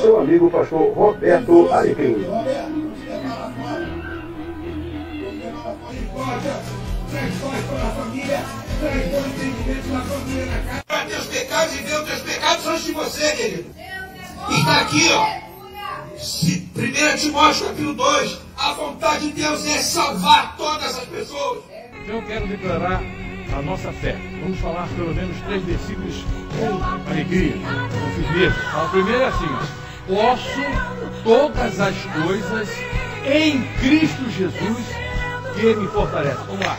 seu amigo pastor Roberto Alecrim. Para teus pecados e ver os teus pecados antes de você, querido. E está aqui, ó. 1 Timóteo capítulo 2. A vontade de Deus é salvar todas as pessoas. Eu quero declarar a nossa fé. Vamos falar pelo menos 3 versículos com alegria, com firmeza. O primeiro é assim: posso todas as coisas em Cristo Jesus que me fortalece. Vamos lá.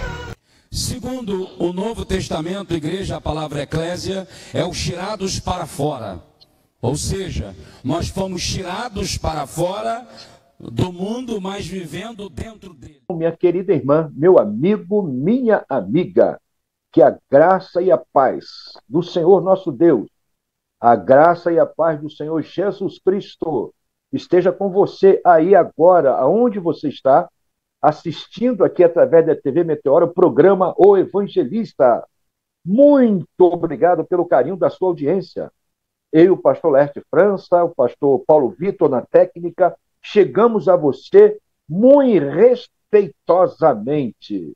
Segundo o Novo Testamento, igreja, a palavra eclésia é os tirados para fora. Ou seja, nós fomos tirados para fora do mundo, mas vivendo dentro dele. Minha querida irmã, meu amigo, minha amiga, que a graça e a paz do Senhor nosso Deus, a graça e a paz do Senhor Jesus Cristo esteja com você aí agora, aonde você está, assistindo aqui através da TV Meteoro, o programa O Evangelista. Muito obrigado pelo carinho da sua audiência. Eu e o pastor Laerte França, o pastor Paulo Vitor na técnica, chegamos a você muito respeitosamente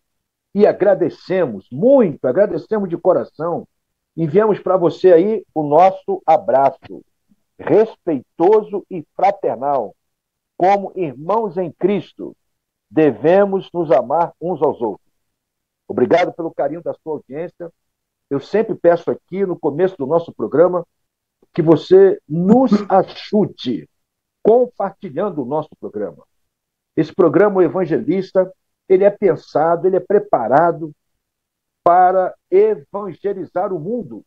e agradecemos muito, agradecemos de coração. Enviamos para você aí o nosso abraço respeitoso e fraternal. Como irmãos em Cristo, devemos nos amar uns aos outros. Obrigado pelo carinho da sua audiência. Eu sempre peço aqui no começo do nosso programa que você nos ajude compartilhando o nosso programa. Esse programa, o Evangelista, ele é pensado, ele é preparado para evangelizar o mundo.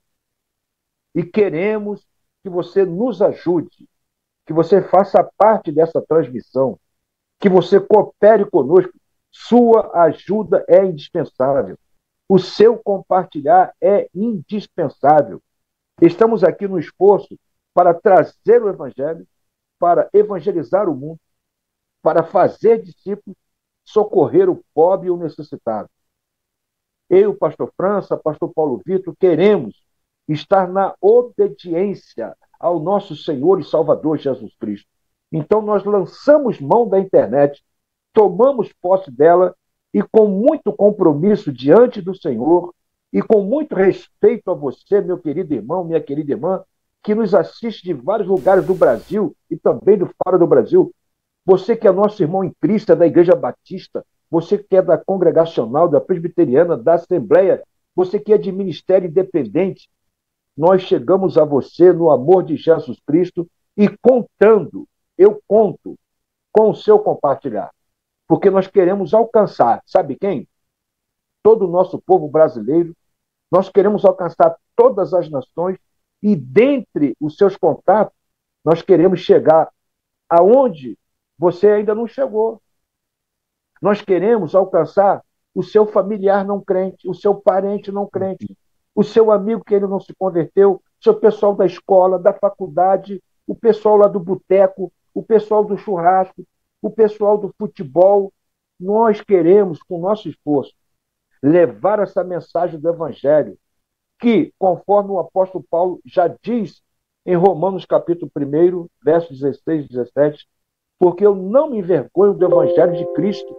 E queremos que você nos ajude, que você faça parte dessa transmissão, que você coopere conosco. Sua ajuda é indispensável. O seu compartilhar é indispensável. Estamos aqui no esforço para trazer o Evangelho, para evangelizar o mundo, para fazer discípulos, socorrer o pobre e o necessitado. Eu, pastor França, pastor Paulo Vitor, queremos estar na obediência ao nosso Senhor e Salvador Jesus Cristo. Então nós lançamos mão da internet, tomamos posse dela e com muito compromisso diante do Senhor e com muito respeito a você, meu querido irmão, minha querida irmã, que nos assiste de vários lugares do Brasil e também do fora do Brasil. Você que é nosso irmão em Cristo, é da Igreja Batista, você que é da Congregacional, da Presbiteriana, da Assembleia, você que é de Ministério Independente, nós chegamos a você no amor de Jesus Cristo e contando, eu conto com o seu compartilhar, porque nós queremos alcançar, sabe quem? Todo o nosso povo brasileiro, nós queremos alcançar todas as nações e dentre os seus contatos, nós queremos chegar aonde você ainda não chegou. Nós queremos alcançar o seu familiar não crente, o seu parente não crente, o seu amigo que ainda não se converteu, o seu pessoal da escola, da faculdade, o pessoal lá do boteco, o pessoal do churrasco, o pessoal do futebol. Nós queremos, com o nosso esforço, levar essa mensagem do Evangelho, que, conforme o apóstolo Paulo já diz em Romanos capítulo 1, versos 16 e 17, porque eu não me envergonho do Evangelho de Cristo,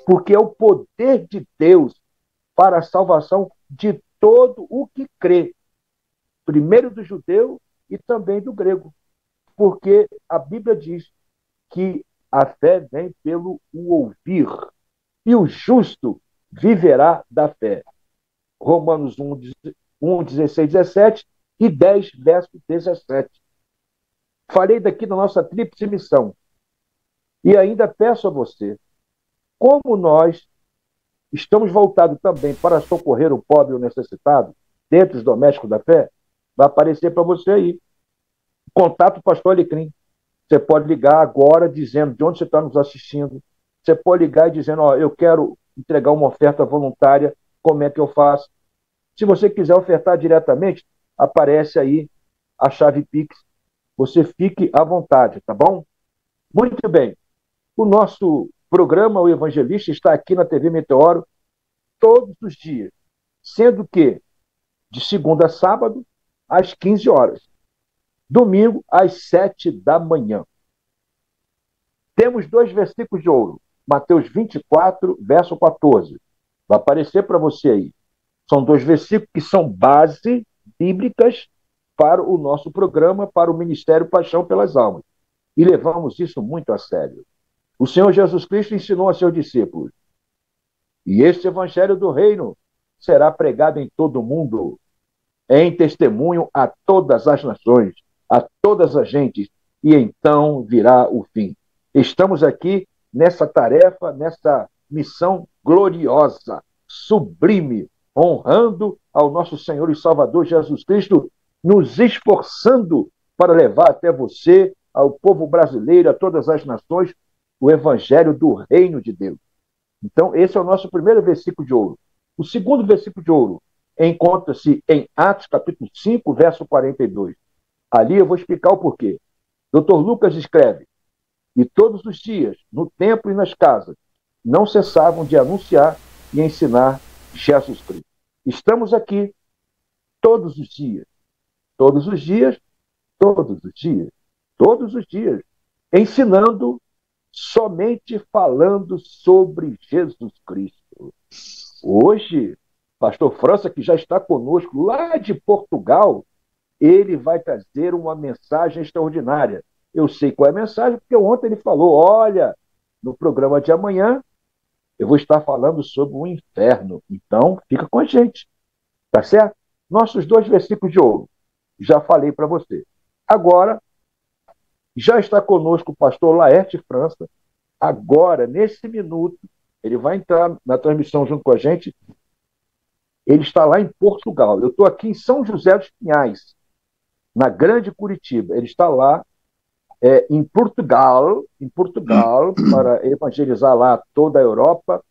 porque é o poder de Deus para a salvação de todo o que crê, primeiro do judeu e também do grego, porque a Bíblia diz que a fé vem pelo ouvir, e o justo viverá da fé. Romanos 1, 16, 17 e 10, verso 17. Falei daqui da nossa tríplice missão. E ainda peço a você, como nós estamos voltados também para socorrer o pobre e o necessitado, dentro dos domésticos da fé, vai aparecer para você aí. Contato o pastor Alecrim. Você pode ligar agora dizendo de onde você está nos assistindo. Você pode ligar e dizendo, ó, eu quero entregar uma oferta voluntária, como é que eu faço? Se você quiser ofertar diretamente, aparece aí a chave Pix. Você fique à vontade, tá bom? Muito bem. O nosso programa, o Evangelista, está aqui na TV Meteoro todos os dias, sendo que de segunda a sábado, às 15 horas. domingo, às 7 da manhã. Temos 2 versículos de ouro. Mateus 24, verso 14. Vai aparecer para você aí. São 2 versículos que são base bíblicas para o nosso programa, para o Ministério Paixão pelas Almas. E levamos isso muito a sério. O Senhor Jesus Cristo ensinou a seus discípulos: e este evangelho do reino será pregado em todo o mundo, em testemunho a todas as nações, a todas as gentes, e então virá o fim. Estamos aqui nessa tarefa, nessa missão gloriosa, sublime, honrando ao nosso Senhor e Salvador Jesus Cristo, nos esforçando para levar até você, ao povo brasileiro, a todas as nações, o evangelho do reino de Deus. Então, esse é o nosso primeiro versículo de ouro. O segundo versículo de ouro encontra-se em Atos, capítulo 5, verso 42. Ali eu vou explicar o porquê. Dr. Lucas escreve: e todos os dias, no templo e nas casas, não cessavam de anunciar e ensinar Jesus Cristo. Estamos aqui todos os dias, todos os dias, todos os dias, todos os dias, ensinando, somente falando sobre Jesus Cristo. Hoje, pastor França, que já está conosco lá de Portugal, ele vai trazer uma mensagem extraordinária. Eu sei qual é a mensagem, porque ontem ele falou: olha, no programa de amanhã eu vou estar falando sobre o inferno. Então, fica com a gente. Tá certo? Nossos 2 versículos de ouro. Já falei para você. Agora, já está conosco o pastor Laerte França. Agora, nesse minuto, ele vai entrar na transmissão junto com a gente. Ele está lá em Portugal. Eu estou aqui em São José dos Pinhais, na Grande Curitiba. Ele está lá em Portugal, para evangelizar lá toda a Europa.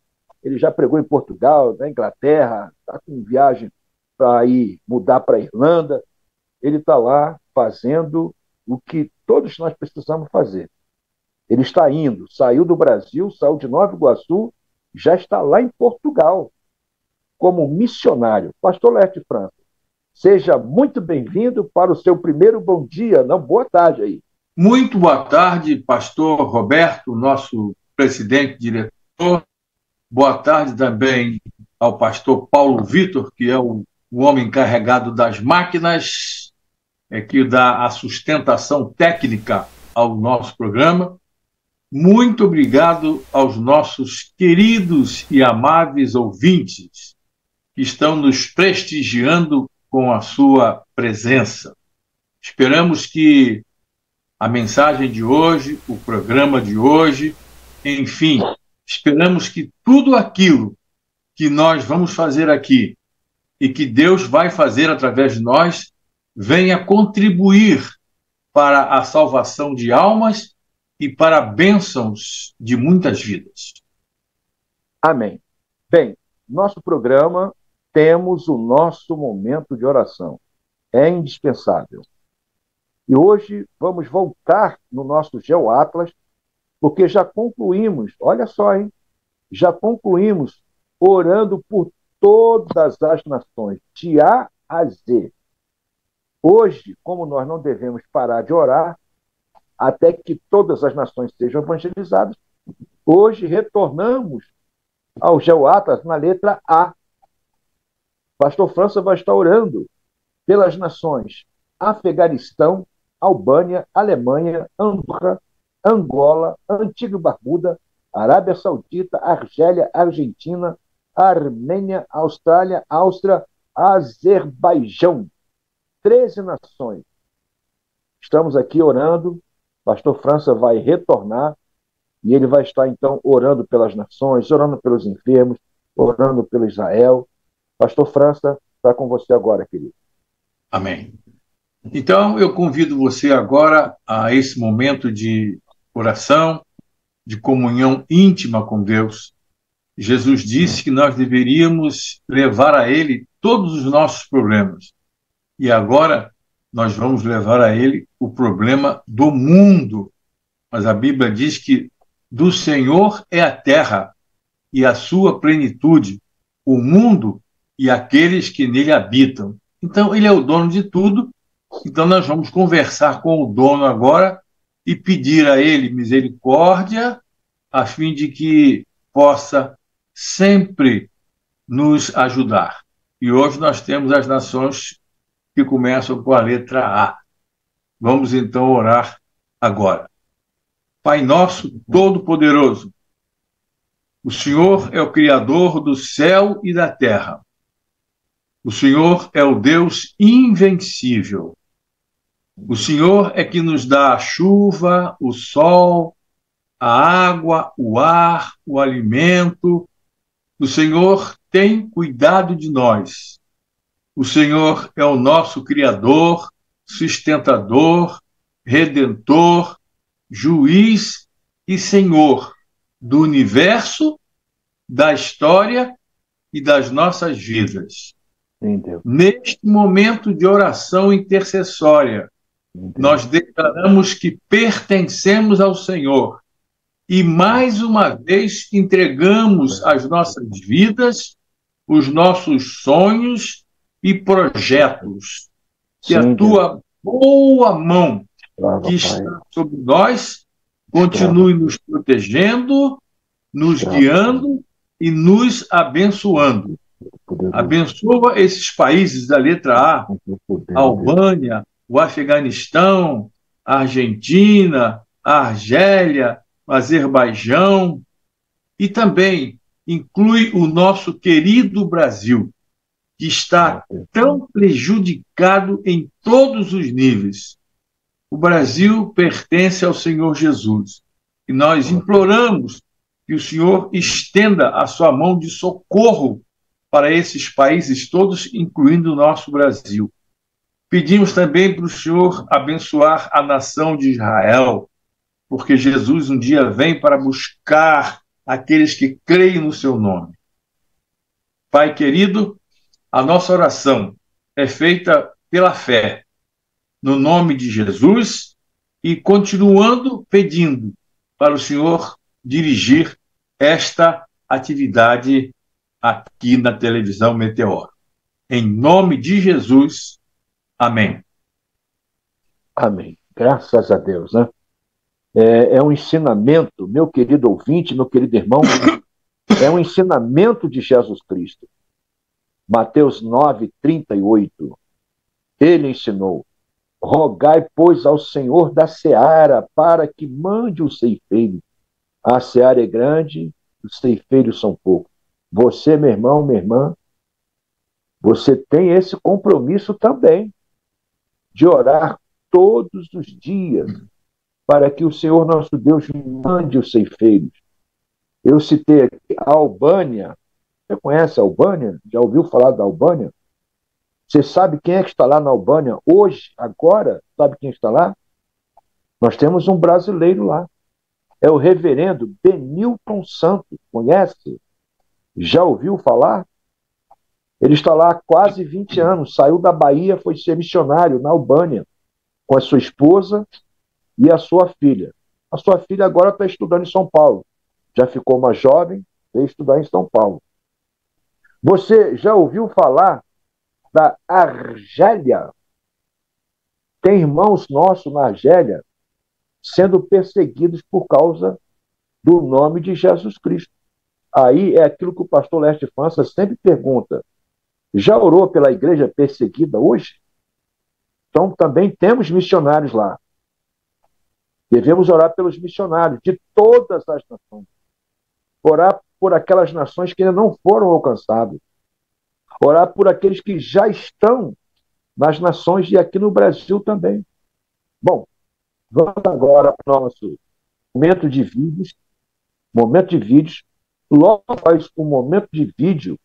Ele já pregou em Portugal, na Inglaterra, está com viagem para ir mudar para a Irlanda. Ele está lá fazendo o que todos nós precisamos fazer. Ele está indo, saiu do Brasil, saiu de Nova Iguaçu, já está lá em Portugal, como missionário. Pastor Laerte França, seja muito bem-vindo para o seu primeiro bom dia, não, boa tarde aí. Muito boa tarde, pastor Roberto, nosso presidente, diretor. Boa tarde também ao pastor Paulo Vitor, que é o homem encarregado das máquinas, que dá a sustentação técnica ao nosso programa. Muito obrigado aos nossos queridos e amáveis ouvintes que estão nos prestigiando com a sua presença. Esperamos que a mensagem de hoje, o programa de hoje, enfim, esperamos que tudo aquilo que nós vamos fazer aqui e que Deus vai fazer através de nós venha contribuir para a salvação de almas e para bênçãos de muitas vidas. Amém. Bem, nosso programa, temos o nosso momento de oração. É indispensável. E hoje vamos voltar no nosso GeoAtlas, porque já concluímos, olha só, hein? Já concluímos orando por todas as nações, de A a Z. Hoje, como nós não devemos parar de orar, até que todas as nações sejam evangelizadas, hoje retornamos ao GeoAtlas na letra A. Pastor França vai estar orando pelas nações Afeganistão, Albânia, Alemanha, Andorra, Angola, Antigua e Barbuda, Arábia Saudita, Argélia, Argentina, Armênia, Austrália, Áustria, Azerbaijão. 13 nações. Estamos aqui orando. Pastor França vai retornar e ele vai estar, então, orando pelas nações, orando pelos enfermos, orando pelo Israel. Pastor França, está com você agora, querido. Amém. Então, eu convido você agora a esse momento de oração, de comunhão íntima com Deus. Jesus disse que nós deveríamos levar a Ele todos os nossos problemas. E agora nós vamos levar a Ele o problema do mundo. Mas a Bíblia diz que do Senhor é a terra e a sua plenitude, o mundo e aqueles que nele habitam. Então, Ele é o dono de tudo Então nós vamos conversar com o dono agora e pedir a ele misericórdia, a fim de que possa sempre nos ajudar. E hoje nós temos as nações que começam com a letra A. Vamos então orar agora. Pai nosso todo-poderoso, o Senhor é o Criador do céu e da terra. O Senhor é o Deus invencível. O Senhor é que nos dá a chuva, o sol, a água, o ar, o alimento. O Senhor tem cuidado de nós. O Senhor é o nosso Criador, sustentador, redentor, juiz e Senhor do universo, da história e das nossas vidas. Neste momento de oração intercessória, nós declaramos que pertencemos ao Senhor e, mais uma vez, entregamos as nossas vidas, os nossos sonhos e projetos. Que a tua boa mão que está sobre nós continue nos protegendo, nos guiando e nos abençoando. Abençoa esses países da letra A, a Albânia, o Afeganistão, a Argentina, a Argélia, o Azerbaijão, e também inclui o nosso querido Brasil, que está tão prejudicado em todos os níveis. O Brasil pertence ao Senhor Jesus, e nós imploramos que o Senhor estenda a sua mão de socorro para esses países todos, incluindo o nosso Brasil. Pedimos também para o Senhor abençoar a nação de Israel, porque Jesus um dia vem para buscar aqueles que creem no seu nome. Pai querido, a nossa oração é feita pela fé, no nome de Jesus, e continuando pedindo para o Senhor dirigir esta atividade aqui na televisão Meteoro. Em nome de Jesus, amém. Amém. Graças a Deus, né? É um ensinamento, meu querido ouvinte, meu querido irmão, é um ensinamento de Jesus Cristo. Mateus 9:38. Ele ensinou: rogai, pois, ao Senhor da seara para que mande os ceifeiros. A seara é grande, os ceifeiros são poucos. Você, meu irmão, minha irmã, você tem esse compromisso também de orar todos os dias para que o Senhor nosso Deus mande os ceifeiros. Eu citei aqui a Albânia. Você conhece a Albânia? Já ouviu falar da Albânia? Você sabe quem é que está lá na Albânia hoje, agora? Sabe quem está lá? Nós temos um brasileiro lá. É o reverendo Benilton Santos. Conhece? Já ouviu falar? Ele está lá há quase 20 anos. Saiu da Bahia, foi ser missionário na Albânia, com a sua esposa e a sua filha. A sua filha agora está estudando em São Paulo. Já ficou uma jovem, veio estudar em São Paulo. Você já ouviu falar da Argélia? Tem irmãos nossos na Argélia sendo perseguidos por causa do nome de Jesus Cristo. Aí é aquilo que o pastor Leste França sempre pergunta: já orou pela igreja perseguida hoje? Então também temos missionários lá. Devemos orar pelos missionários de todas as nações. Orar por aquelas nações que ainda não foram alcançadas. Orar por aqueles que já estão nas nações e aqui no Brasil também. Bom, vamos agora para o nosso momento de vídeos. Logo após o momento de vídeo,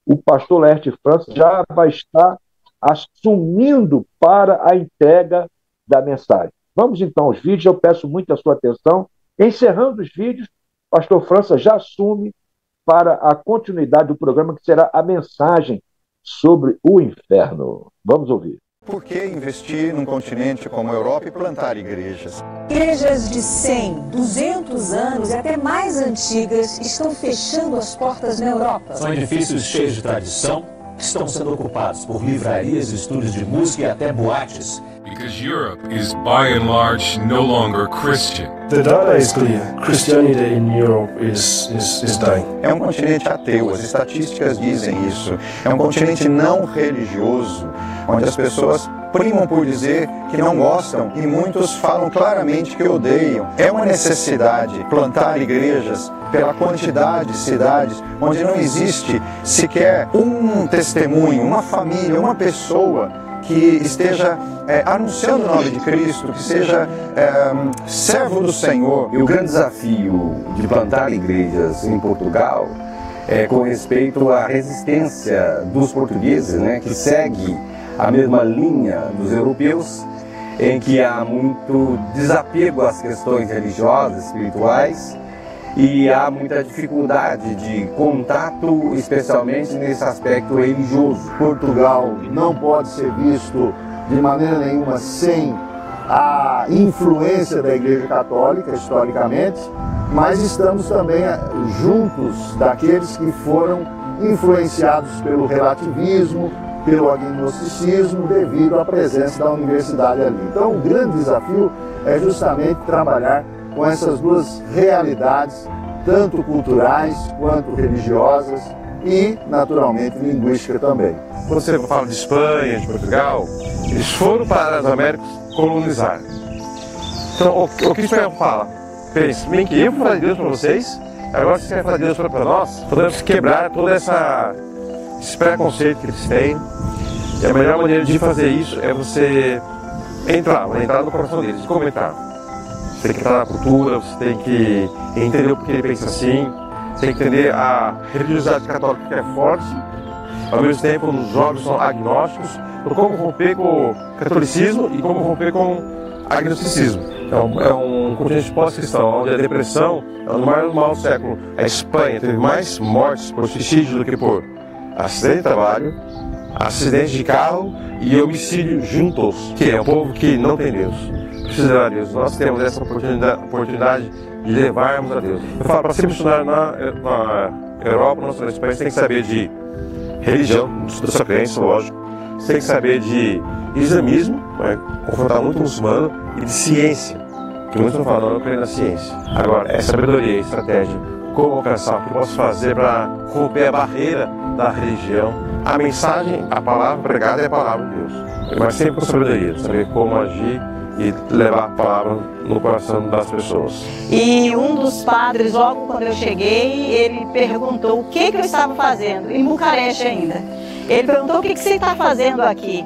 o pastor Leste França já vai estar assumindo para a entrega da mensagem. Vamos então aos vídeos, eu peço muito a sua atenção. Encerrando os vídeos, o pastor França já assume para a continuidade do programa, que será a mensagem sobre o inferno. Vamos ouvir. Por que investir num continente como a Europa e plantar igrejas? Igrejas de 100, 200 anos e até mais antigas estão fechando as portas na Europa. São edifícios cheios de tradição, estão sendo ocupados por livrarias, estúdios de música e até boates. Because Europe is by and large no longer Christian. The data is clear. Christianity in Europe is dying. É um continente ateu, as estatísticas dizem isso. É um continente não religioso, onde as pessoas primam por dizer que não gostam e muitos falam claramente que odeiam. É uma necessidade plantar igrejas pela quantidade de cidades onde não existe sequer um testemunho, uma família, uma pessoa que esteja anunciando o nome de Cristo, que seja servo do Senhor. E o grande desafio de plantar igrejas em Portugal é com respeito à resistência dos portugueses, né, que segue a mesma linha dos europeus, em que há muito desapego às questões religiosas, espirituais, e há muita dificuldade de contato, especialmente nesse aspecto religioso. Portugal não pode ser visto de maneira nenhuma sem a influência da Igreja Católica, historicamente, mas estamos também juntos daqueles que foram influenciados pelo relativismo, pelo agnosticismo, devido à presença da universidade ali. Então, o grande desafio é justamente trabalhar com essas duas realidades, tanto culturais quanto religiosas e, naturalmente, linguística também. Quando você fala de Espanha, de Portugal, eles foram para as Américas colonizar. Então, o que o espanhol fala? Pensa, bem que eu vou falar de Deus para vocês, agora vocês querem falar de Deus para nós? Podemos quebrar todo esse preconceito que eles têm. E a melhor maneira de fazer isso é você entrar no coração deles, comentar. Você tem que entrar na cultura, você tem que entender o porquê ele pensa assim, você tem que entender a religiosidade católica que é forte, ao mesmo tempo os jovens são agnósticos, então como romper com o catolicismo e como romper com o agnosticismo. Então é um continente pós-cristão, onde a depressão é o maior mal do século. A Espanha teve mais mortes por suicídio do que por acidente de trabalho, acidente de carro e homicídio juntos, que é um povo que não tem Deus. Precisa de Deus. Nós temos essa oportunidade de levarmos a Deus. Eu falo, para ser missionário na Europa, na Espanha, você tem que saber de religião, da sua crença, lógico. Você tem que saber de islamismo, confrontar muito muçulmano, e de ciência, que muitos não falam, não, eu creio na ciência. Agora, é sabedoria, estratégia. Como alcançar, o que eu posso fazer para romper a barreira da religião. A mensagem, a palavra pregada é a palavra de Deus. Mas sempre com sabedoria, saber como agir e levar a palavra no coração das pessoas. E um dos padres, logo quando eu cheguei, ele perguntou o que eu estava fazendo, em Bucareste ainda. Ele perguntou o que você está fazendo aqui.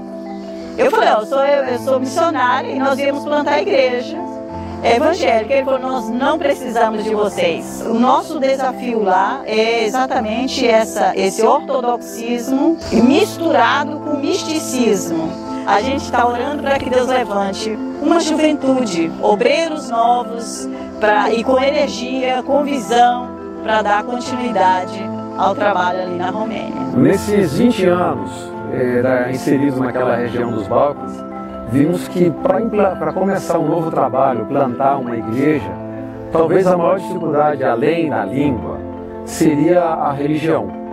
Eu falei, eu sou missionária e nós viemos plantar a igreja evangélica. Ele falou, nós não precisamos de vocês. O nosso desafio lá é exatamente esse ortodoxismo misturado com misticismo. A gente está orando para que Deus levante uma juventude, obreiros novos, e com energia, com visão, para dar continuidade ao trabalho ali na Romênia. Nesses 20 anos inseridos naquela região dos Balcãs, vimos que para começar um novo trabalho, plantar uma igreja, talvez a maior dificuldade, além da língua, seria a religião.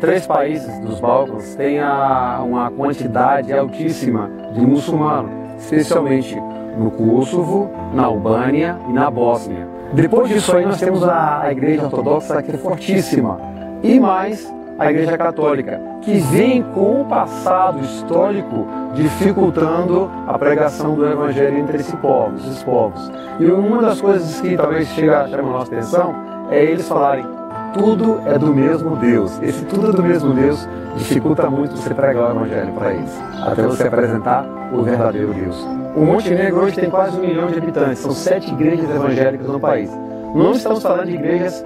3 países dos Balcãs têm uma quantidade altíssima de muçulmanos, especialmente no Kosovo, na Albânia e na Bósnia. Depois disso aí nós temos a igreja ortodoxa, que é fortíssima, e mais a igreja católica, que vem com o passado histórico dificultando a pregação do evangelho entre esses povos. E uma das coisas que talvez chama a nossa atenção é eles falarem: tudo é do mesmo Deus. Esse tudo é do mesmo Deus dificulta muito você pregar o evangelho para eles, até você apresentar o verdadeiro Deus. O Montenegro hoje tem quase 1 milhão de habitantes, são 7 igrejas evangélicas no país. Não estamos falando de igrejas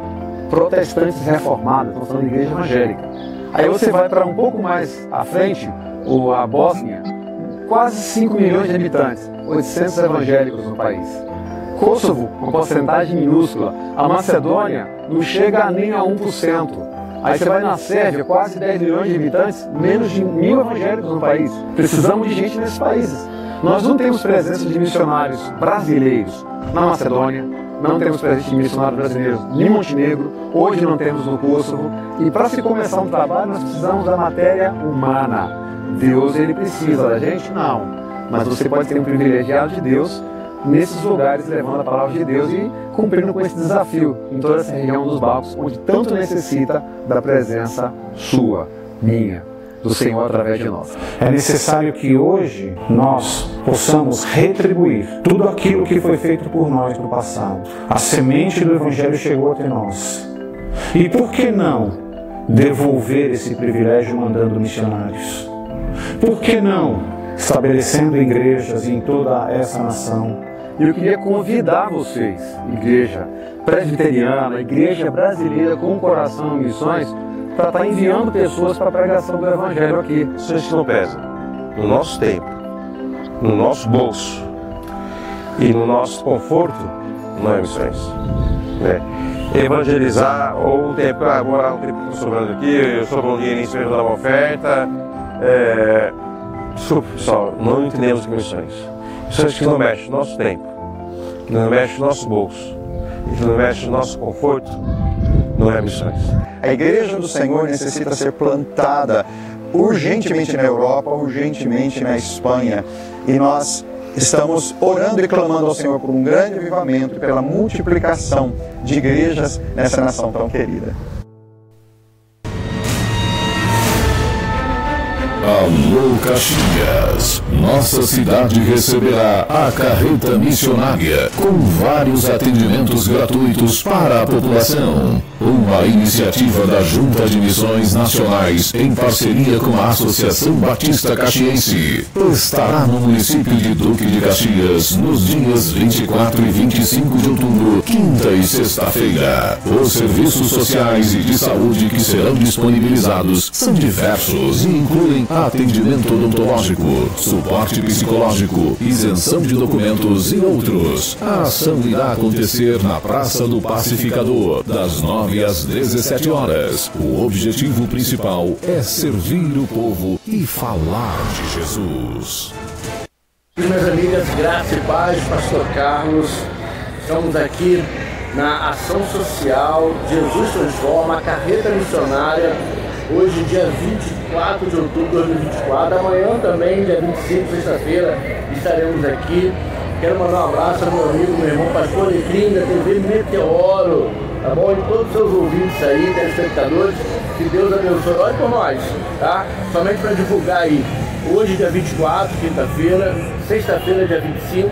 protestantes reformadas, estamos falando de igreja evangélica. Aí você vai para um pouco mais à frente, a Bósnia, quase 5 milhões de habitantes, 800 evangélicos no país. Kosovo, uma porcentagem minúscula. A Macedônia não chega nem a 1%. Aí você vai na Sérvia, quase 10 milhões de habitantes, menos de 1.000 evangélicos no país. Precisamos de gente nesses países. Nós não temos presença de missionários brasileiros na Macedônia, não temos presente de missionários brasileiros em Montenegro, hoje não temos no Kosovo. E para se começar um trabalho, nós precisamos da matéria humana. Deus, ele precisa da gente? Não. Mas você pode ser um privilegiado de Deus nesses lugares, levando a palavra de Deus e cumprindo com esse desafio em toda essa região dos Balcãs, onde tanto necessita da presença sua, minha, do Senhor através de nós. É necessário que hoje nós possamos retribuir tudo aquilo que foi feito por nós no passado. A semente do Evangelho chegou até nós. E por que não devolver esse privilégio mandando missionários? Por que não estabelecendo igrejas em toda essa nação? Eu queria convidar vocês, igreja presbiteriana, igreja brasileira com coração em missões, para estar enviando pessoas para a pregação do Evangelho aqui. Isso a gente não pesa. No nosso tempo, no nosso bolso e no nosso conforto, não é missões. Evangelizar, ou o tempo, agora o tempo que está sobrando aqui, eu sobro um dinheiro em cima da oferta. Desculpa, pessoal, não entendemos que missões. Missões que não mexem no nosso tempo, que não mexem no nosso bolso e que não mexem no nosso conforto, não é missões. A Igreja do Senhor necessita ser plantada urgentemente na Europa, urgentemente na Espanha. E nós estamos orando e clamando ao Senhor por um grande avivamento e pela multiplicação de igrejas nessa nação tão querida. Alô Caxias, nossa cidade receberá a carreta missionária com vários atendimentos gratuitos para a população. Uma iniciativa da Junta de Missões Nacionais em parceria com a Associação Batista Caxiense. Estará no município de Duque de Caxias nos dias 24 e 25 de outubro, quinta e sexta-feira. Os serviços sociais e de saúde que serão disponibilizados são diversos e incluem atendimento odontológico, suporte psicológico, isenção de documentos e outros. A ação irá acontecer na Praça do Pacificador, das 9 às 17 horas. O objetivo principal é servir o povo e falar de Jesus. Minhas amigas, graça e paz, Pastor Carlos. Estamos aqui na ação social Jesus Transforma, a carreta missionária. Hoje, dia 24 de outubro de 2024, amanhã também, dia 25, sexta-feira, estaremos aqui. Quero mandar um abraço ao meu amigo, meu irmão, Pastor Alecrim, da TV Meteoro, tá bom? E todos os seus ouvintes aí, telespectadores, que Deus abençoe. Olha por nós, tá? Somente para divulgar aí. Hoje, dia 24, quinta-feira, sexta-feira, dia 25,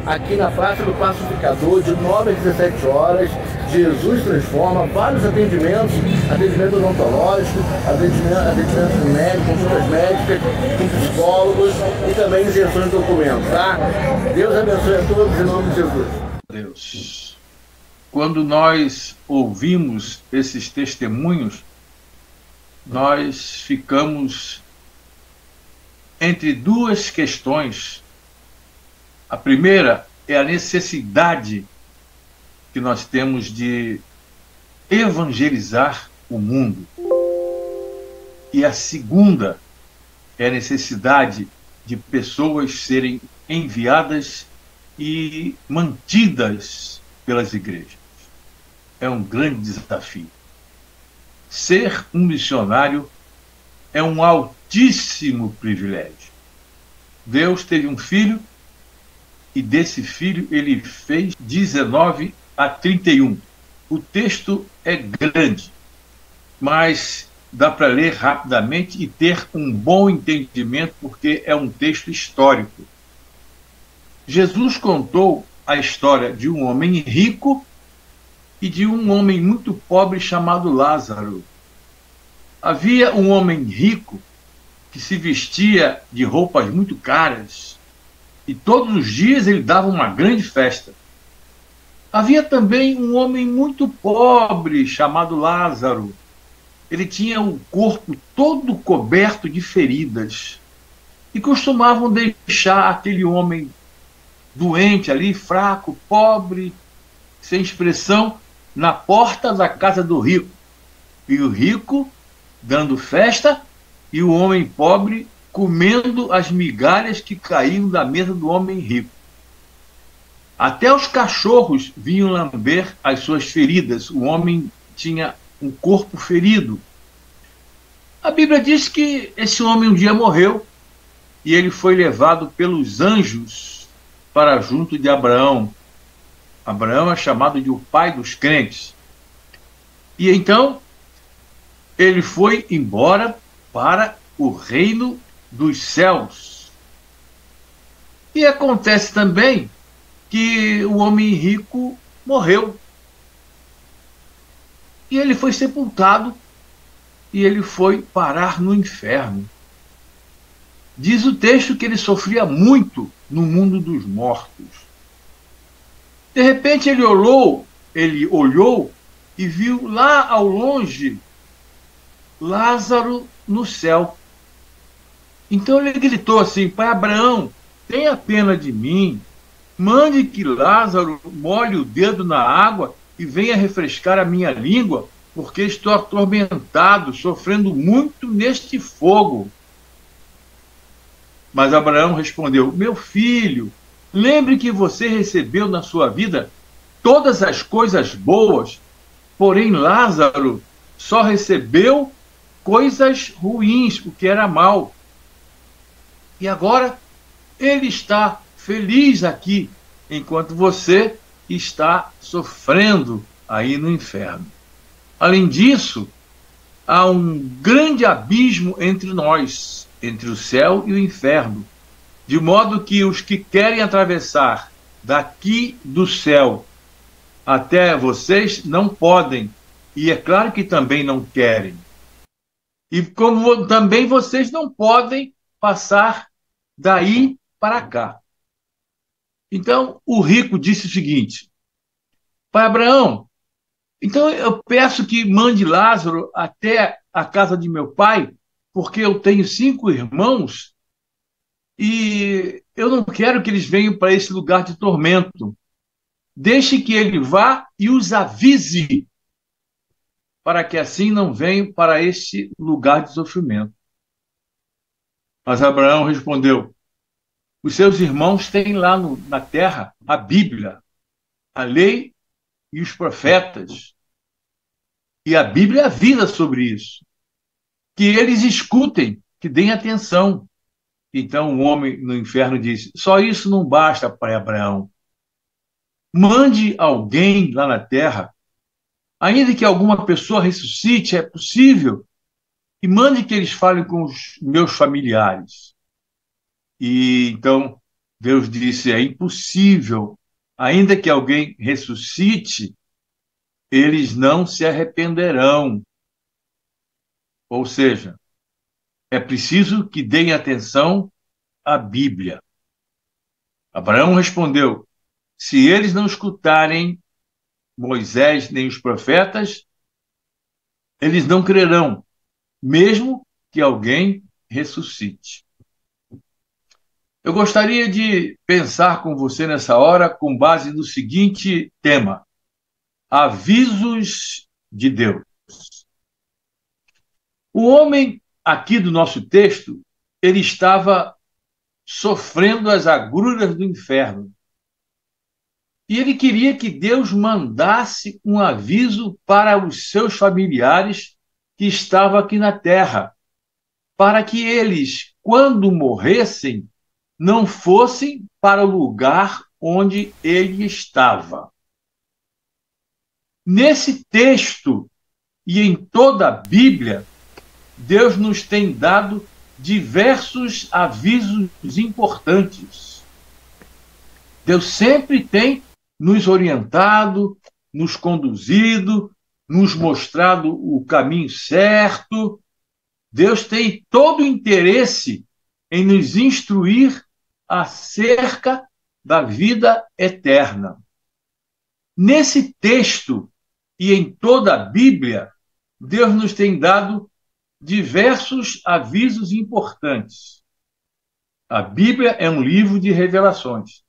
aqui na Praça do Pacificador, de 9 às 17 horas, Jesus Transforma, vários atendimentos, atendimento odontológico, atendimento médico, consultas médicas, com psicólogos e também inserções de documentos, tá? Deus abençoe a todos em nome de Jesus. Deus, quando nós ouvimos esses testemunhos, nós ficamos entre duas questões. A primeira é a necessidade que nós temos de evangelizar o mundo. E a segunda é a necessidade de pessoas serem enviadas e mantidas pelas igrejas. É um grande desafio. Ser um missionário é um altíssimo privilégio. Deus teve um filho e desse filho ele fez 19 a 31. O texto é grande, mas dá para ler rapidamente e ter um bom entendimento, porque é um texto histórico. Jesus contou a história de um homem rico e de um homem muito pobre chamado Lázaro. Havia um homem rico que se vestia de roupas muito caras e todos os dias ele dava uma grande festa. Havia também um homem muito pobre chamado Lázaro. Ele tinha o corpo todo coberto de feridas e costumavam deixar aquele homem doente ali, fraco, pobre, sem expressão, na porta da casa do rico. E o rico dando festa e o homem pobre comendo as migalhas que caíam da mesa do homem rico. Até os cachorros vinham lamber as suas feridas. O homem tinha um corpo ferido. A Bíblia diz que esse homem um dia morreu e ele foi levado pelos anjos para junto de Abraão. Abraão é chamado de o pai dos crentes. E então ele foi embora para o reino dos céus. E acontece também que o homem rico morreu. E ele foi sepultado e ele foi parar no inferno. Diz o texto que ele sofria muito no mundo dos mortos. De repente ele olhou e viu lá ao longe Lázaro no céu. Então ele gritou assim: Pai Abraão, tenha pena de mim, mande que Lázaro molhe o dedo na água e venha refrescar a minha língua, porque estou atormentado, sofrendo muito neste fogo. Mas Abraão respondeu: Meu filho, lembre que você recebeu na sua vida todas as coisas boas, porém Lázaro só recebeu coisas ruins, o que era mal. E agora ele está feliz aqui, enquanto você está sofrendo aí no inferno. Além disso, há um grande abismo entre nós, entre o céu e o inferno, de modo que os que querem atravessar daqui do céu até vocês não podem, e é claro que também não querem. E como também vocês não podem passar daí para cá. Então o rico disse o seguinte: Pai Abraão, então eu peço que mande Lázaro até a casa de meu pai, porque eu tenho 5 irmãos e eu não quero que eles venham para esse lugar de tormento. Deixe que ele vá e os avise, para que assim não venham para este lugar de sofrimento. Mas Abraão respondeu: os seus irmãos têm lá na terra a Bíblia, a lei e os profetas. E a Bíblia avisa sobre isso. Que eles escutem, que deem atenção. Então o homem no inferno disse: só isso não basta, pai Abraão. Mande alguém lá na terra, ainda que alguma pessoa ressuscite, é possível, e mande que eles falem com os meus familiares. E então Deus disse: é impossível, ainda que alguém ressuscite, eles não se arrependerão. Ou seja, é preciso que deem atenção à Bíblia. Abraão respondeu: se eles não escutarem Moisés nem os profetas, eles não crerão, mesmo que alguém ressuscite. Eu gostaria de pensar com você nessa hora com base no seguinte tema: avisos de Deus. O homem aqui do nosso texto, ele estava sofrendo as agruras do inferno. E ele queria que Deus mandasse um aviso para os seus familiares que estavam aqui na terra, para que eles, quando morressem, não fossem para o lugar onde ele estava. Nesse texto e em toda a Bíblia, Deus nos tem dado diversos avisos importantes. Deus sempre tem nos orientado, nos conduzido, nos mostrado o caminho certo. Deus tem todo o interesse em nos instruir acerca da vida eterna. Nesse texto e em toda a Bíblia, Deus nos tem dado diversos avisos importantes. A Bíblia é um livro de revelações.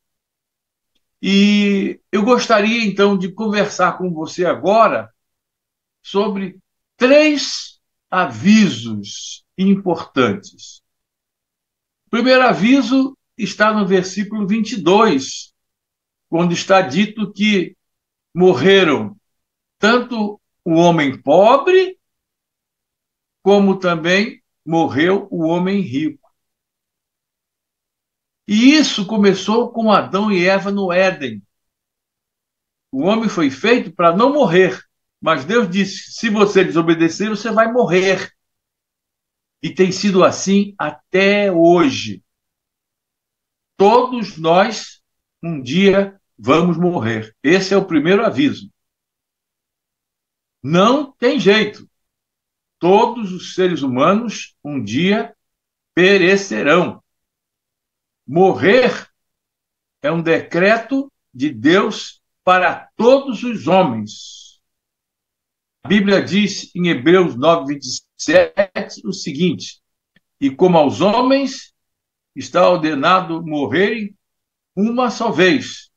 E eu gostaria, então, de conversar com você agora sobre 3 avisos importantes. O primeiro aviso está no versículo 22, quando está dito que morreram tanto o homem pobre, como também morreu o homem rico. E isso começou com Adão e Eva no Éden. O homem foi feito para não morrer, mas Deus disse: se você desobedecer, você vai morrer. E tem sido assim até hoje. Todos nós, um dia, vamos morrer. Esse é o primeiro aviso. Não tem jeito. Todos os seres humanos, um dia, perecerão. Morrer é um decreto de Deus para todos os homens. A Bíblia diz em Hebreus 9:27 o seguinte: e como aos homens está ordenado morrerem uma só vez,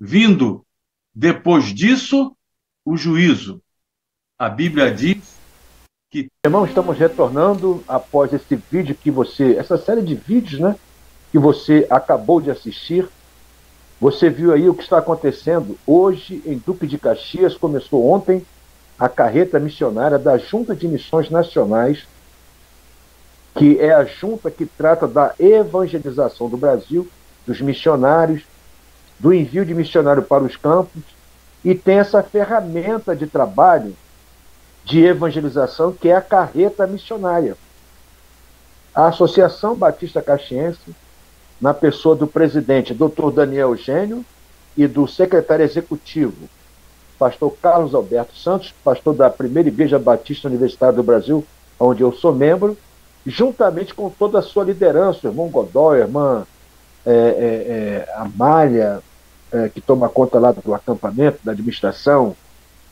vindo depois disso o juízo. A Bíblia diz que... Irmão, estamos retornando após esse vídeo essa série de vídeos, né, que você acabou de assistir. Você viu aí o que está acontecendo hoje em Duque de Caxias. Começou ontem a carreta missionária da Junta de Missões Nacionais, que é a junta que trata da evangelização do Brasil, dos missionários, do envio de missionário para os campos, e tem essa ferramenta de trabalho de evangelização que é a carreta missionária. A Associação Batista Caxiense, na pessoa do presidente Dr. Daniel Eugênio e do secretário executivo, pastor Carlos Alberto Santos, pastor da Primeira Igreja Batista Universitária do Brasil, onde eu sou membro, juntamente com toda a sua liderança, o irmão Godoy, a irmã Amália, que toma conta lá do acampamento, da administração,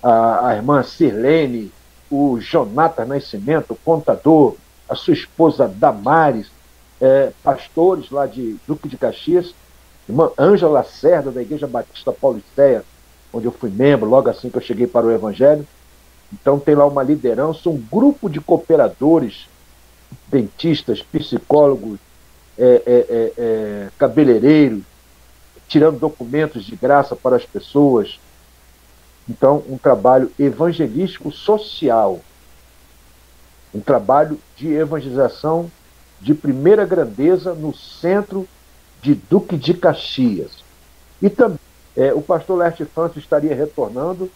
a irmã Sirlene, o Jonathan Nascimento, o contador, a sua esposa Damares, pastores lá de Duque de Caxias, irmã Ângela Lacerda, da Igreja Batista Paulisteia, onde eu fui membro logo assim que eu cheguei para o Evangelho. Então tem lá uma liderança, um grupo de cooperadores, dentistas, psicólogos, cabeleireiros, tirando documentos de graça para as pessoas. Então, um trabalho evangelístico social, um trabalho de evangelização de primeira grandeza no centro de Duque de Caxias. E também o pastor Laerte França estaria retornando,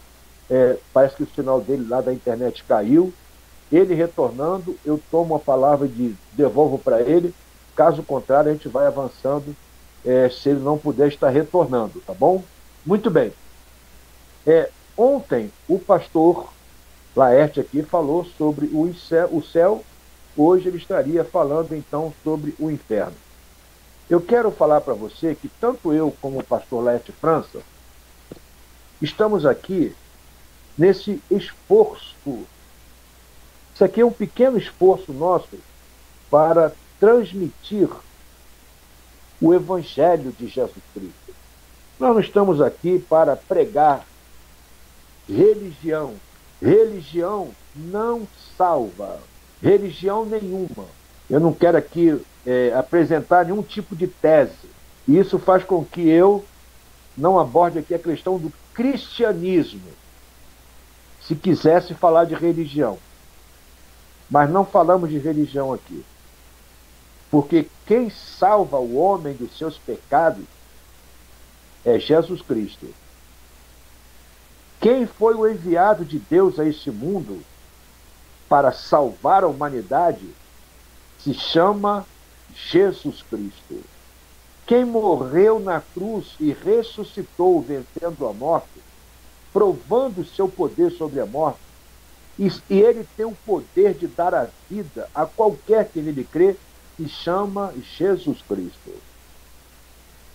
parece que o sinal dele lá da internet caiu. Ele retornando, eu tomo a palavra e devolvo para ele. Caso contrário, a gente vai avançando, se ele não puder estar retornando, tá bom? Muito bem. Ontem, o pastor Laerte aqui falou sobre o céu. Hoje ele estaria falando, então, sobre o inferno. Eu quero falar para você que tanto eu como o pastor Laerte França estamos aqui nesse esforço. Isso aqui é um pequeno esforço nosso para transmitir o Evangelho de Jesus Cristo. Nós não estamos aqui para pregar religião. Religião não salva. Religião nenhuma. Eu não quero aqui apresentar nenhum tipo de tese. E isso faz com que eu não aborde aqui a questão do cristianismo, se quisesse falar de religião. Mas não falamos de religião aqui. Porque quem salva o homem dos seus pecados é Jesus Cristo. Quem foi o enviado de Deus a esse mundo para salvar a humanidade se chama Jesus Cristo. Quem morreu na cruz e ressuscitou vencendo a morte, provando o seu poder sobre a morte, e ele tem o poder de dar a vida a qualquer que nele crê, se chama Jesus Cristo.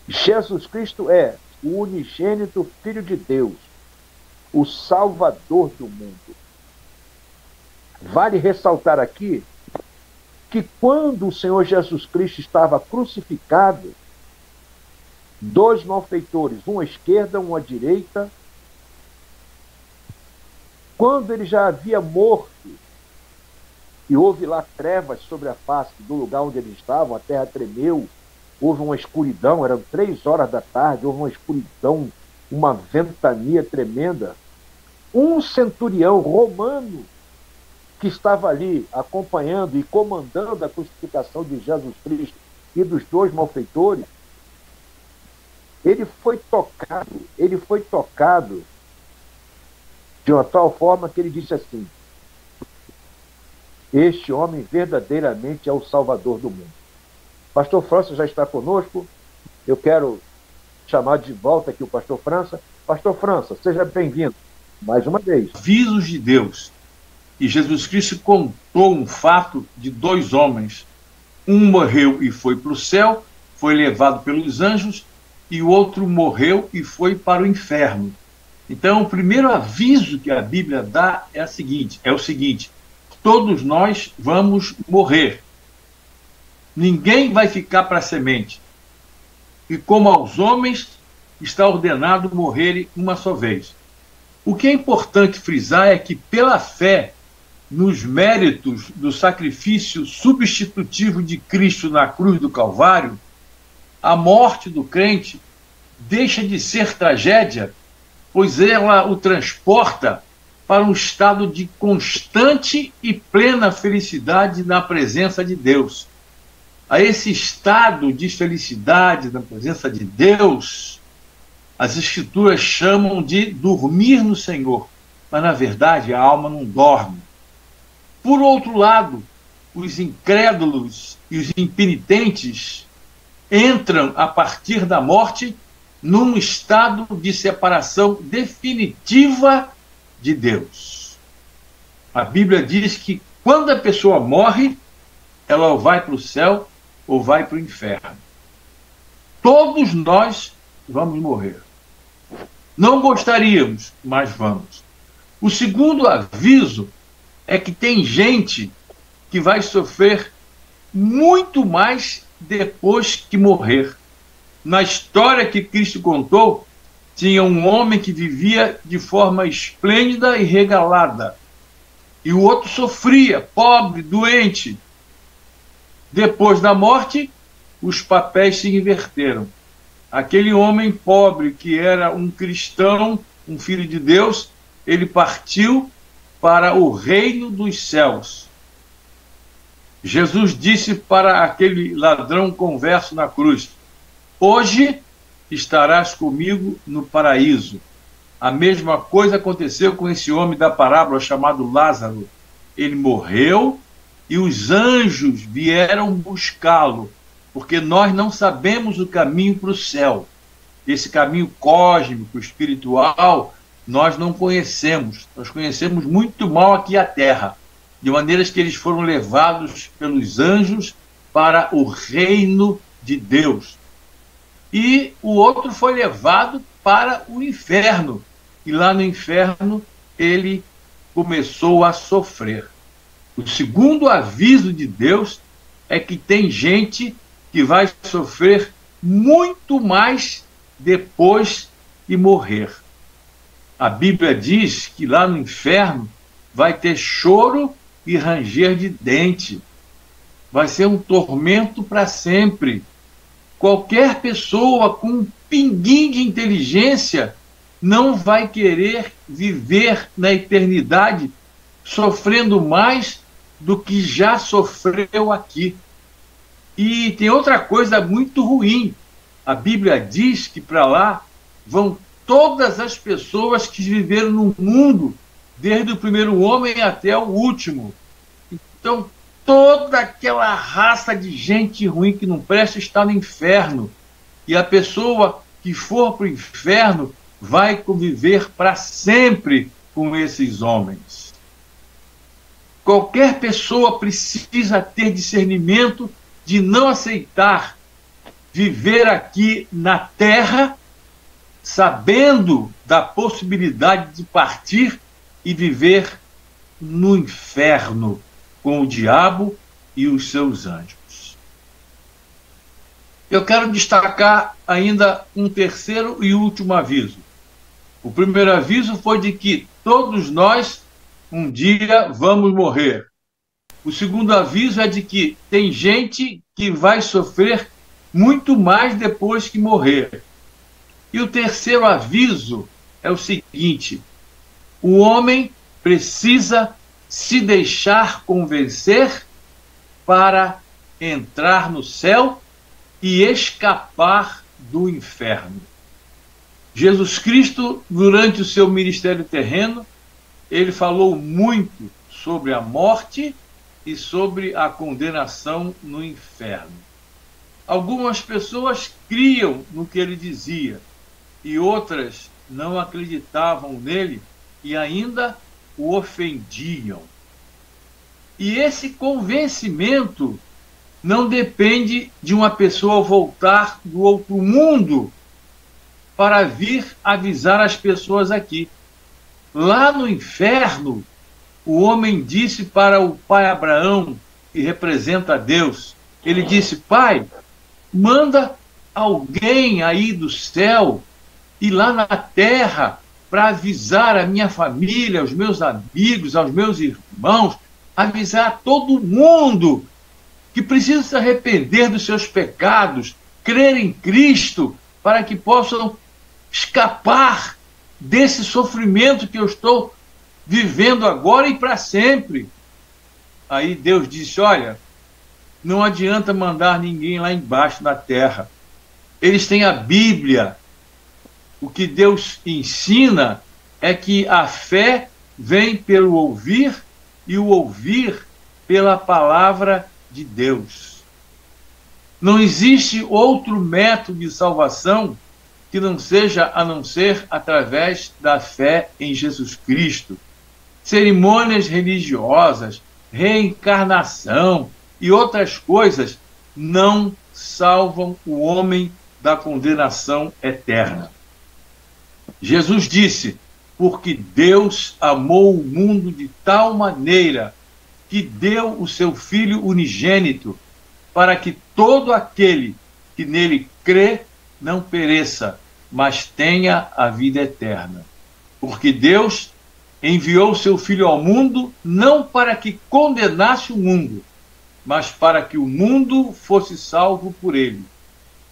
Jesus Cristo é o unigênito Filho de Deus, o Salvador do mundo. Vale ressaltar aqui que quando o Senhor Jesus Cristo estava crucificado, dois malfeitores, um à esquerda, um à direita, quando ele já havia morto, e houve lá trevas sobre a face do lugar onde eles estavam, a terra tremeu, houve uma escuridão, eram 3 horas da tarde, houve uma escuridão, uma ventania tremenda. Um centurião romano que estava ali acompanhando e comandando a crucificação de Jesus Cristo e dos 2 malfeitores, ele foi tocado de uma tal forma que ele disse assim: este homem verdadeiramente é o Salvador do mundo. Pastor França já está conosco. Eu quero chamar de volta aqui o Pastor França. Pastor França, seja bem-vindo mais uma vez. Avisos de Deus. E Jesus Cristo contou um fato de 2 homens. Um morreu e foi para o céu, foi levado pelos anjos, e o outro morreu e foi para o inferno. Então, o primeiro aviso que a Bíblia dá é o seguinte: todos nós vamos morrer. Ninguém vai ficar para a semente. E como aos homens está ordenado morrerem uma só vez. O que é importante frisar é que, pela fé nos méritos do sacrifício substitutivo de Cristo na cruz do Calvário, a morte do crente deixa de ser tragédia, pois ela o transporta para um estado de constante e plena felicidade na presença de Deus. A esse estado de felicidade na presença de Deus, as Escrituras chamam de dormir no Senhor, mas na verdade a alma não dorme. Por outro lado, os incrédulos e os impenitentes entram a partir da morte num estado de separação definitiva de Deus. A Bíblia diz que quando a pessoa morre, ela ou vai para o céu ou vai para o inferno. Todos nós vamos morrer. Não gostaríamos, mas vamos. O segundo aviso é que tem gente que vai sofrer muito mais depois que morrer. Na história que Cristo contou, tinha um homem que vivia de forma esplêndida e regalada, e o outro sofria, pobre, doente. Depois da morte, os papéis se inverteram. Aquele homem pobre, que era um cristão, um filho de Deus, ele partiu para o reino dos céus. Jesus disse para aquele ladrão converso na cruz: hoje estarás comigo no paraíso. A mesma coisa aconteceu com esse homem da parábola chamado Lázaro. Ele morreu e os anjos vieram buscá-lo, porque nós não sabemos o caminho para o céu. Esse caminho cósmico, espiritual, nós não conhecemos. Nós conhecemos muito mal aqui a terra, de maneiras que eles foram levados pelos anjos para o reino de Deus. E o outro foi levado para o inferno. E lá no inferno ele começou a sofrer. O segundo aviso de Deus é que tem gente que vai sofrer muito mais depois de morrer. A Bíblia diz que lá no inferno vai ter choro e ranger de dente. Vai ser um tormento para sempre. Qualquer pessoa com um pinguim de inteligência não vai querer viver na eternidade sofrendo mais do que já sofreu aqui. E tem outra coisa muito ruim. A Bíblia diz que para lá vão todas as pessoas que viveram no mundo, desde o primeiro homem até o último. Então, toda aquela raça de gente ruim que não presta está no inferno. E a pessoa que for para o inferno vai conviver para sempre com esses homens. Qualquer pessoa precisa ter discernimento de não aceitar viver aqui na terra, sabendo da possibilidade de partir e viver no inferno com o diabo e os seus anjos. Eu quero destacar ainda um terceiro e último aviso. O primeiro aviso foi de que todos nós um dia vamos morrer. O segundo aviso é de que tem gente que vai sofrer muito mais depois que morrer. E o terceiro aviso é o seguinte: o homem precisa se deixar convencer para entrar no céu e escapar do inferno. Jesus Cristo, durante o seu ministério terreno, ele falou muito sobre a morte e sobre a condenação no inferno. Algumas pessoas criam no que ele dizia e outras não acreditavam nele e ainda o ofendiam. E esse convencimento não depende de uma pessoa voltar do outro mundo para vir avisar as pessoas aqui. Lá no inferno, o homem disse para o pai Abraão, que representa Deus, ele disse: Pai, manda alguém aí do céu e lá na terra para avisar a minha família, aos meus amigos, aos meus irmãos, avisar a todo mundo que precisa se arrepender dos seus pecados, crer em Cristo, para que possam escapar desse sofrimento que eu estou vivendo agora e para sempre. Aí Deus disse: olha, não adianta mandar ninguém lá embaixo na terra. Eles têm a Bíblia. O que Deus ensina é que a fé vem pelo ouvir e o ouvir pela palavra de Deus. Não existe outro método de salvação que não seja a não ser através da fé em Jesus Cristo. Cerimônias religiosas, reencarnação e outras coisas não salvam o homem da condenação eterna. Jesus disse: porque Deus amou o mundo de tal maneira que deu o seu Filho unigênito, para que todo aquele que nele crê não pereça, mas tenha a vida eterna. Porque Deus enviou o seu Filho ao mundo não para que condenasse o mundo, mas para que o mundo fosse salvo por ele.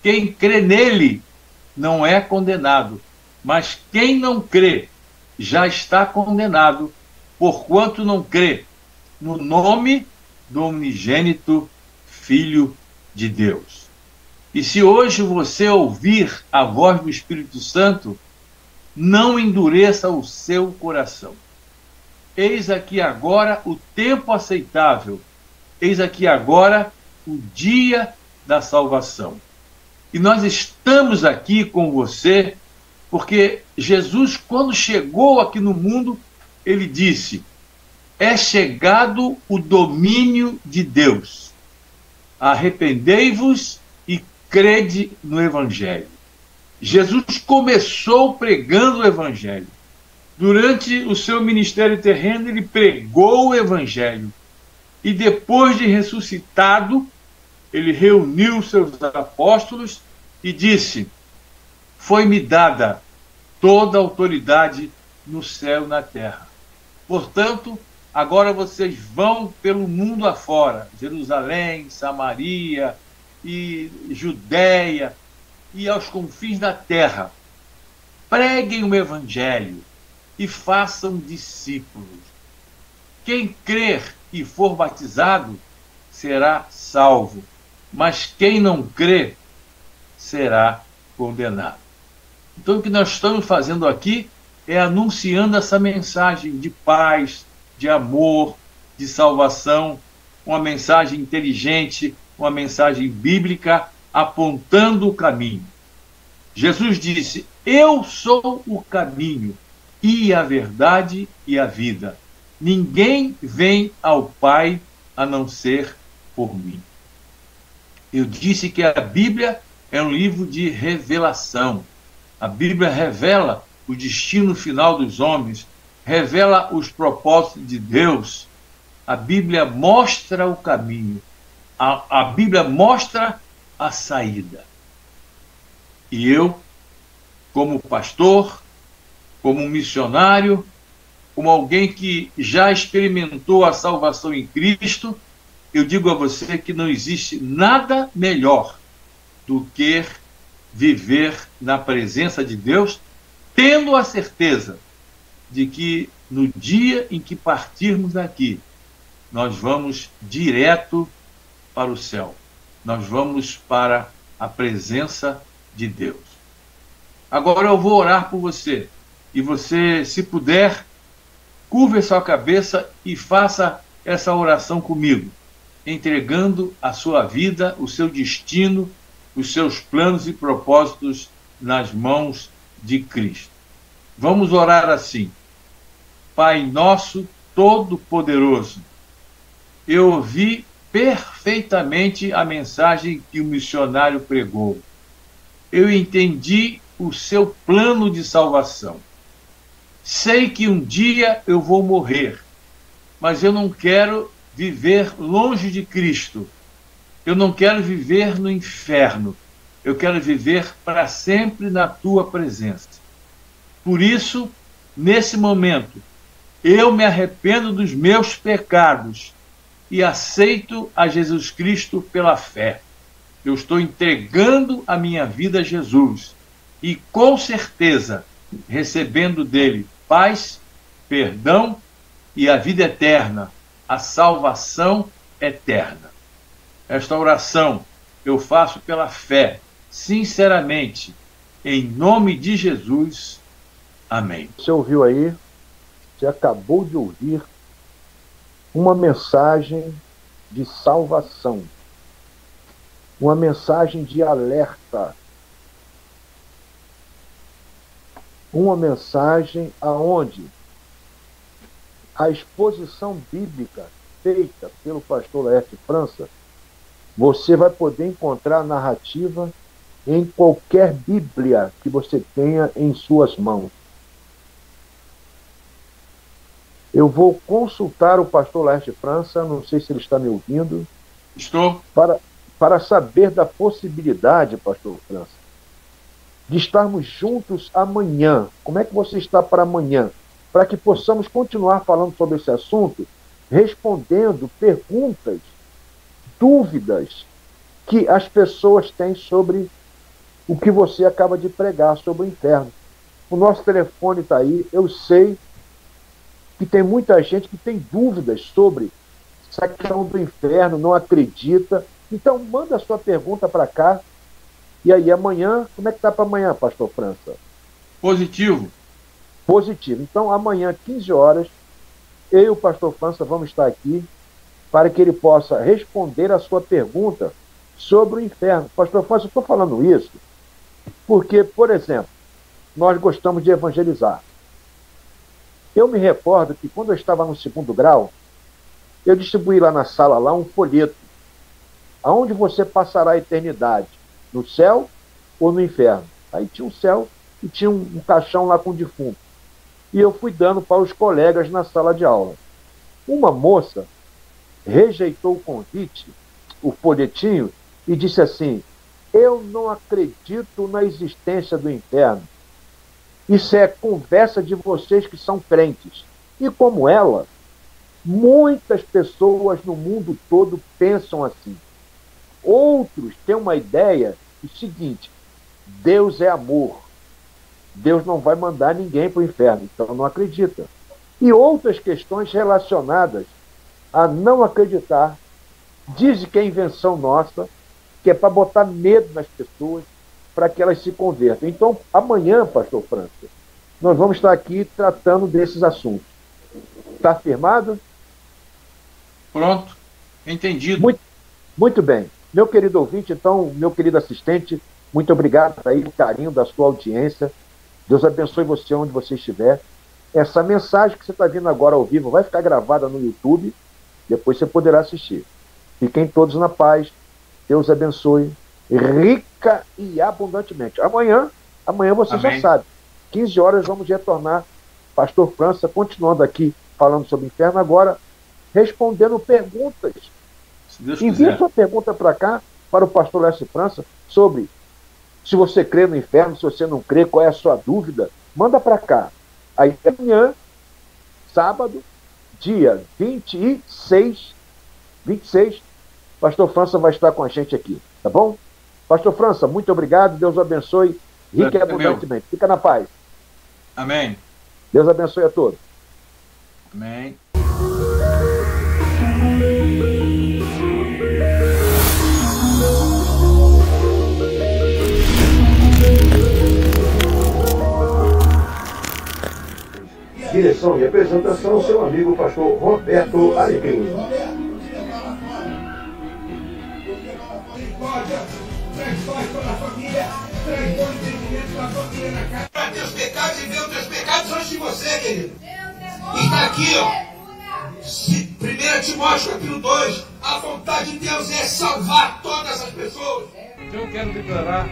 Quem crê nele não é condenado, mas quem não crê já está condenado, porquanto não crê no nome do unigênito Filho de Deus. E se hoje você ouvir a voz do Espírito Santo, não endureça o seu coração. Eis aqui agora o tempo aceitável, eis aqui agora o dia da salvação. E nós estamos aqui com você porque Jesus, quando chegou aqui no mundo, ele disse: é chegado o domínio de Deus. Arrependei-vos e crede no Evangelho. Jesus começou pregando o Evangelho. Durante o seu ministério terreno, ele pregou o Evangelho. E depois de ressuscitado, ele reuniu seus apóstolos e disse: foi-me dada toda a autoridade no céu e na terra. Portanto, agora vocês vão pelo mundo afora, Jerusalém, Samaria e Judéia e aos confins da terra. Preguem o Evangelho e façam discípulos. Quem crer e for batizado será salvo, mas quem não crê será condenado. Então, o que nós estamos fazendo aqui é anunciando essa mensagem de paz, de amor, de salvação, uma mensagem inteligente, uma mensagem bíblica, apontando o caminho. Jesus disse: eu sou o caminho, e a verdade e a vida. Ninguém vem ao Pai a não ser por mim. Eu disse que a Bíblia é um livro de revelação. A Bíblia revela o destino final dos homens, revela os propósitos de Deus. A Bíblia mostra o caminho. A Bíblia mostra a saída. E eu, como pastor, como missionário, como alguém que já experimentou a salvação em Cristo, eu digo a você que não existe nada melhor do do que viver na presença de Deus, tendo a certeza de que no dia em que partirmos daqui, nós vamos direto para o céu. Nós vamos para a presença de Deus. Agora eu vou orar por você. E você, se puder, curve a sua cabeça e faça essa oração comigo, entregando a sua vida, o seu destino, os seus planos e propósitos nas mãos de Cristo. Vamos orar assim. Pai nosso Todo-Poderoso, eu ouvi perfeitamente a mensagem que o missionário pregou. Eu entendi o seu plano de salvação. Sei que um dia eu vou morrer, mas eu não quero viver longe de Cristo. Eu não quero viver no inferno. Eu quero viver para sempre na tua presença. Por isso, nesse momento, eu me arrependo dos meus pecados e aceito a Jesus Cristo pela fé. Eu estou entregando a minha vida a Jesus e, com certeza, recebendo dele paz, perdão e a vida eterna, a salvação eterna. Esta oração eu faço pela fé, sinceramente, em nome de Jesus. Amém. Você ouviu aí? Você acabou de ouvir uma mensagem de salvação, uma mensagem de alerta, uma mensagem aonde a exposição bíblica feita pelo pastor Laerte França, você vai poder encontrar a narrativa em qualquer Bíblia que você tenha em suas mãos. Eu vou consultar o pastor Laerte França, não sei se ele está me ouvindo. Estou. Para saber da possibilidade, pastor França, de estarmos juntos amanhã. Como é que você está para amanhã? Para que possamos continuar falando sobre esse assunto, respondendo perguntas, dúvidas que as pessoas têm sobre o que você acaba de pregar sobre o inferno. O nosso telefone está aí. Eu sei que tem muita gente que tem dúvidas sobre essa questão do inferno, não acredita. Então, manda a sua pergunta para cá. E aí, amanhã, como é que está para amanhã, pastor França? Positivo. Positivo. Então, amanhã, 15 horas, eu e o pastor França vamos estar aqui para que ele possa responder a sua pergunta sobre o inferno. Pastor França, eu estou falando isso porque, por exemplo, nós gostamos de evangelizar. Eu me recordo que quando eu estava no 2º grau, eu distribuí lá na sala lá um folheto. Aonde você passará a eternidade? No céu ou no inferno? Aí tinha um céu e tinha um caixão lá com o defunto. E eu fui dando para os colegas na sala de aula. Uma moça rejeitou o convite, o folhetinho, e disse assim: eu não acredito na existência do inferno. Isso é conversa de vocês que são crentes. E como ela, muitas pessoas no mundo todo pensam assim. Outros têm uma ideia do seguinte: Deus é amor. Deus não vai mandar ninguém para o inferno, então não acredita. E outras questões relacionadas a não acreditar, dizem que é invenção nossa, que é para botar medo nas pessoas, para que elas se convertam. Então, amanhã, pastor França, nós vamos estar aqui tratando desses assuntos. Está afirmado? Pronto. Entendido. Muito bem. Meu querido ouvinte, então, meu querido assistente, muito obrigado aí pelo carinho da sua audiência. Deus abençoe você onde você estiver. Essa mensagem que você está vindo agora ao vivo vai ficar gravada no YouTube, depois você poderá assistir. Fiquem todos na paz. Deus abençoe rica e abundantemente. Amanhã você Amém. já sabe, 15 horas vamos retornar, pastor França, continuando aqui falando sobre o inferno, agora respondendo perguntas. Envie sua pergunta para cá, para o pastor Laerte França, sobre se você crê no inferno, se você não crê, qual é a sua dúvida, manda para cá. Aí amanhã, sábado, dia 26, pastor França vai estar com a gente aqui, tá bom? Pastor França, muito obrigado, Deus abençoe rica e abundantemente. Fica na paz. Amém. Deus abençoe a todos. Amém. Direção e apresentação, seu amigo pastor Roberto Alegre. Para teus pecados e ver os teus pecados antes de você, querido. E está aqui, ó. 1 Timóteo capítulo 2. A vontade de Deus é salvar todas as pessoas. Eu quero declarar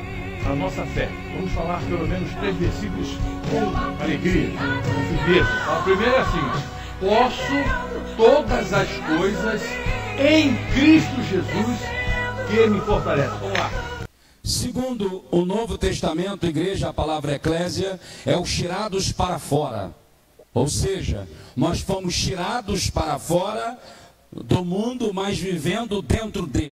a nossa fé. Vamos falar pelo menos 3 versículos com alegria, com firmeza. O primeiro é assim: posso todas as coisas em Cristo Jesus que me fortalece. Vamos lá. Segundo o Novo Testamento, igreja, a palavra eclésia é os tirados para fora. Ou seja, nós fomos tirados para fora do mundo, mas vivendo dentro dele.